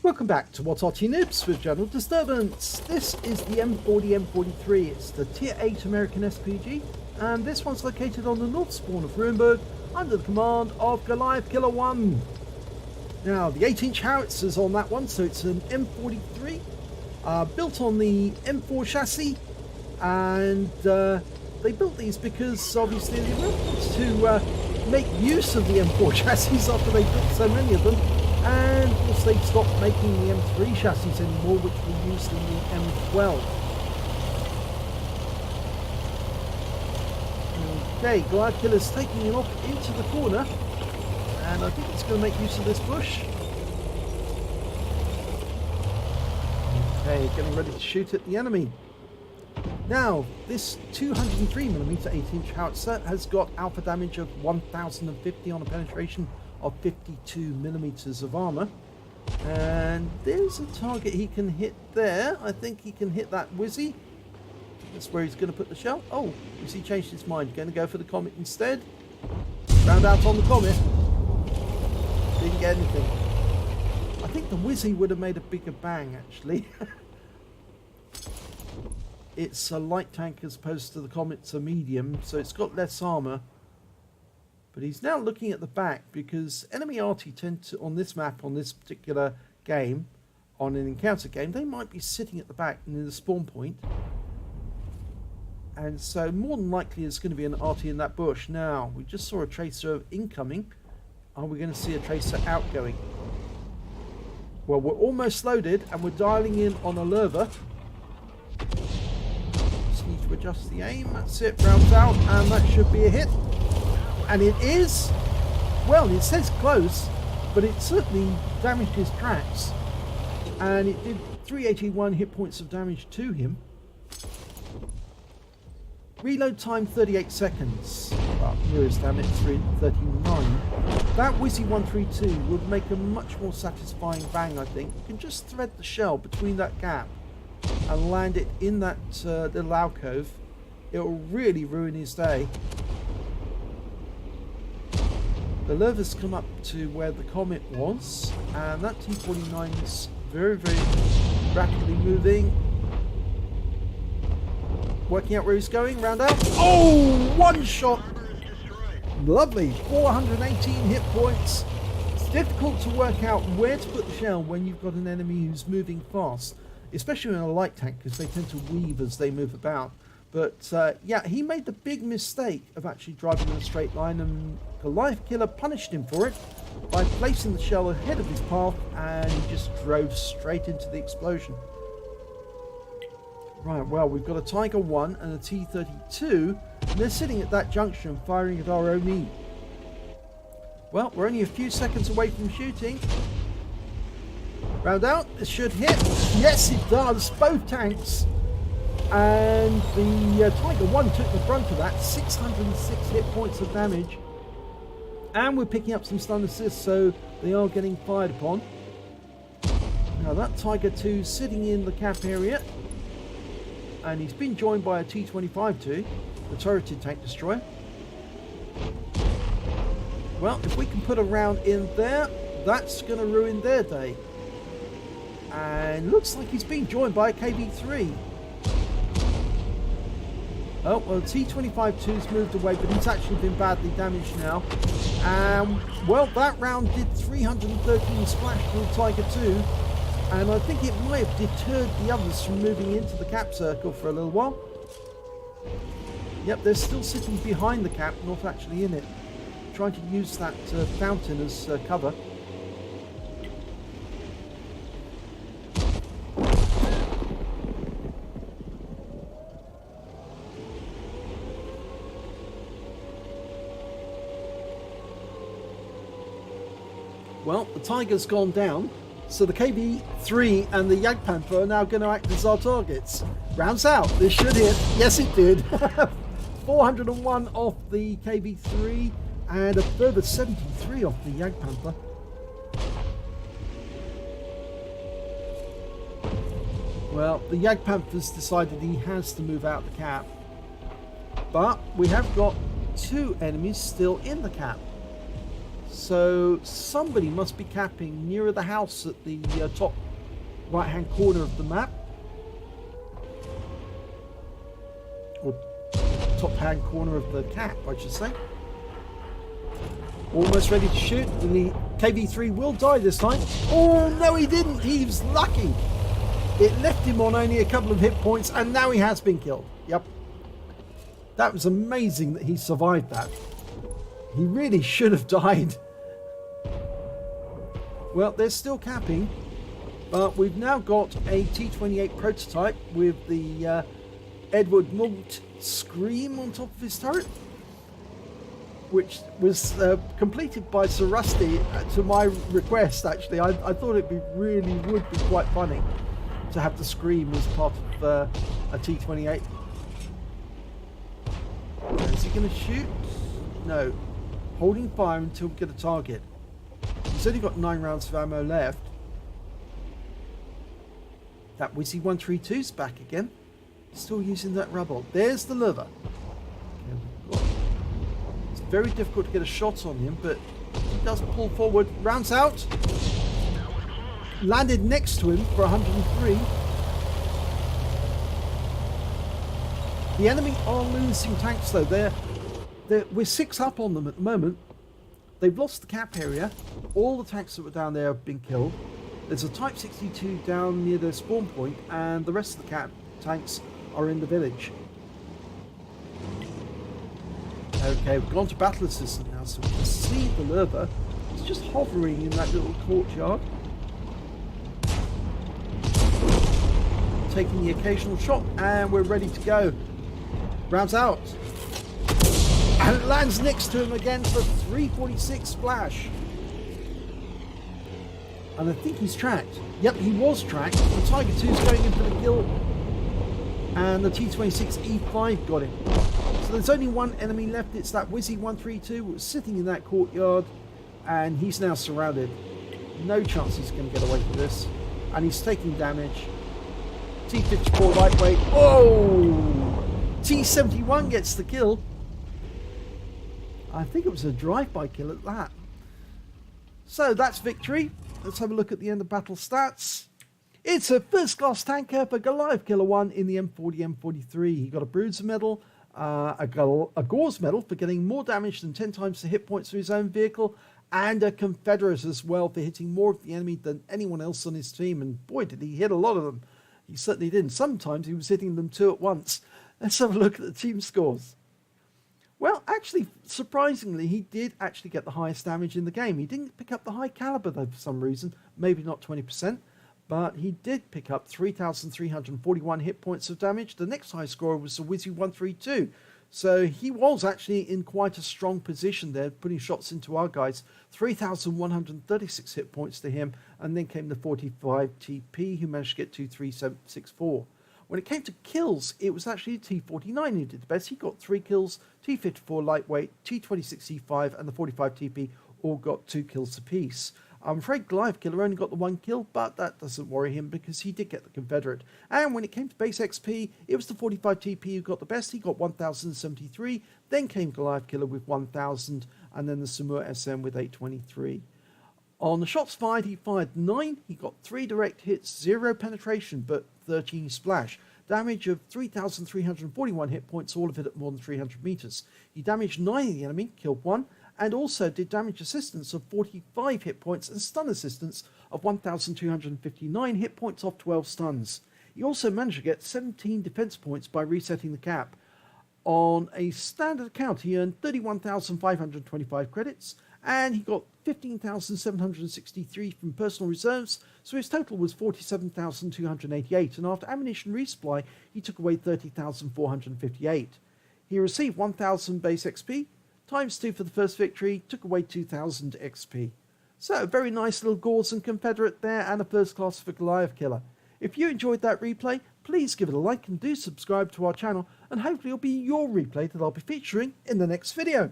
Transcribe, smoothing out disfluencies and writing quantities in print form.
Welcome back to What's Arty Noobs with General Disturbance. This is the M40 M43. It's the Tier 8 American SPG, and this one's located on the north spawn of Ruinberg under the command of Goliath Killer 1. Now, the 8-inch howitzers on that one, so it's an M43 built on the M4 chassis, and they built these because obviously they really wanted to make use of the M4 chassis after they built so many of them. And of course they stopped making the M3 chassis anymore, which were used in the M12. Okay, Goliath Killer's taking him off into the corner, and I think it's going to make use of this bush. Okay, getting ready to shoot at the enemy. Now, this 203mm 8-inch howitzer has got alpha damage of 1050 on a penetration of 52mm of armor, and there's a target he can hit there. I think he can hit that Wizzy. That's where he's going to put the shell. Oh, has he changed his mind? Going to go for the Comet instead? Round out on the Comet. Didn't get anything. I think the Wizzy would have made a bigger bang, actually. It's a light tank as opposed to the Comet's a medium, so it's got less armor. But he's now looking at the back because enemy Arty tend to, on this map, on this particular game, on an encounter game, they might be sitting at the back near the spawn point. And so more than likely it's going to be an Arty in that bush. Now, we just saw a tracer incoming. Are we going to see a tracer outgoing? Well, we're almost loaded and we're dialing in on a lurver. Just need to adjust the aim. That's it, rounds out, and that should be a hit. And it is, well, it says close, but it certainly damaged his tracks, and it did 381 hit points of damage to him. Reload time 38 seconds. Well, nearest damage 339. That Wizzy 132 would make a much more satisfying bang, I think. You can just thread the shell between that gap and land it in that little alcove. It will really ruin his day. The lurver's come up to where the Comet was, and that T-49 is very, very rapidly moving. Working out where he's going, round out. Oh, one shot! Lovely, 418 hit points. It's difficult to work out where to put the shell when you've got an enemy who's moving fast, especially in a light tank, because they tend to weave as they move about. But yeah, he made the big mistake of actually driving in a straight line, and Goliath Killer punished him for it by placing the shell ahead of his path, and he just drove straight into the explosion. Right, well, we've got a Tiger 1 and a T-32, and they're sitting at that junction firing at our own E. Well, we're only a few seconds away from shooting. Round out, this should hit. Yes, it does, both tanks. And the Tiger 1 took the brunt of that, 606 hit points of damage. And we're picking up some stun assists, so they are getting fired upon. Now that Tiger 2 is sitting in the cap area, and he's been joined by a T-25-2, the turreted tank destroyer. Well, if we can put a round in there, that's going to ruin their day. And looks like he's been joined by a KV-3. Oh, well, T-25-2's moved away, but he's actually been badly damaged now. Well, that round did 313 splash to the Tiger 2, and I think it might have deterred the others from moving into the cap circle for a little while. Yep, they're still sitting behind the cap, not actually in it, trying to use that fountain as cover. Well, the Tiger's gone down, so the KV-3 and the Jagdpanther are now going to act as our targets. Rounds out, this should hit. Yes, it did. 401 off the KV-3 and a further 73 off the Jagdpanther. Well, the Jagdpanther's decided he has to move out the cap, but we have got two enemies still in the cap. So somebody must be capping nearer the house at the top right hand corner of the map. Or top hand corner of the cap, I should say. Almost ready to shoot, and the KV-3 will die this time. Oh no, he didn't. He was lucky. It left him on only a couple of hit points, and now he has been killed. Yep. That was amazing that he survived that. He really should have died. Well, they're still capping, but we've now got a T-28 prototype with the Edward Malt Scream on top of his turret, which was completed by Sir Rusty to my request. Actually, I thought it would be quite funny to have the Scream as part of a T-28. Is he going to shoot? No. Holding fire until we get a target. He's only got 9 rounds of ammo left. That Wizzy 132's back again. Still using that rubble. There's the liver. It's very difficult to get a shot on him, but he does pull forward. Rounds out. Landed next to him for 103. The enemy are losing tanks though. We're 6 up on them at the moment. They've lost the cap area. All the tanks that were down there have been killed. There's a Type 62 down near their spawn point, and the rest of the cap tanks are in the village. Okay, we've gone to battle assistant now, so we can see the lurver. It's just hovering in that little courtyard, taking the occasional shot, and we're ready to go. Rounds out. And it lands next to him again for 346 splash. And I think he's tracked. Yep, he was tracked. The Tiger 2's going in for the kill. And the T-26E5 got him. So there's only one enemy left. It's that Wizzy 132 who was sitting in that courtyard. And he's now surrounded. No chance he's going to get away from this. And he's taking damage. T-54 lightweight. Oh! T-71 gets the kill. I think it was a drive-by kill at that. So that's victory. Let's have a look at the end of battle stats. It's a first-class tanker for Goliath Killer 1 in the M40, M43. He got a Bruiser medal, a Gore's medal for getting more damage than 10 times the hit points of his own vehicle, and a Confederate as well for hitting more of the enemy than anyone else on his team. And boy, did he hit a lot of them. He certainly did. Sometimes he was hitting them 2 at once. Let's have a look at the team scores. Well, actually, surprisingly, he did actually get the highest damage in the game. He didn't pick up the high caliber, though, for some reason. Maybe not 20%, but he did pick up 3,341 hit points of damage. The next high scorer was the Wizzy 132. So he was actually in quite a strong position there, putting shots into our guys. 3,136 hit points to him, and then came the 45 TP, who managed to get 2,364. When it came to kills, it was actually T-49 who did the best. He got 3 kills, T-54 lightweight, T-26E5 and the 45 TP all got 2 kills apiece. I'm afraid Goliath Killer only got the 1 kill, but that doesn't worry him because he did get the Confederate. And when it came to base XP, it was the 45 TP who got the best. He got 1,073. Then came Goliath Killer with 1,000, and then the Samur SM with 823. On the shots fired, he fired 9. He got 3 direct hits, 0 penetration, but 13 splash. Damage of 3,341 hit points, all of it at more than 300 meters. He damaged 9 of the enemy, killed 1, and also did damage assistance of 45 hit points and stun assistance of 1,259 hit points off 12 stuns. He also managed to get 17 defense points by resetting the cap. On a standard account, he earned 31,525 credits, and he got 15,763 from personal reserves, so his total was 47,288, and after ammunition resupply, he took away 30,458. He received 1,000 base XP, times 2 for the first victory, took away 2,000 XP. So, very nice little Gores and Confederate there, and a first class for Goliath Killer. If you enjoyed that replay, please give it a like and do subscribe to our channel, and hopefully it'll be your replay that I'll be featuring in the next video.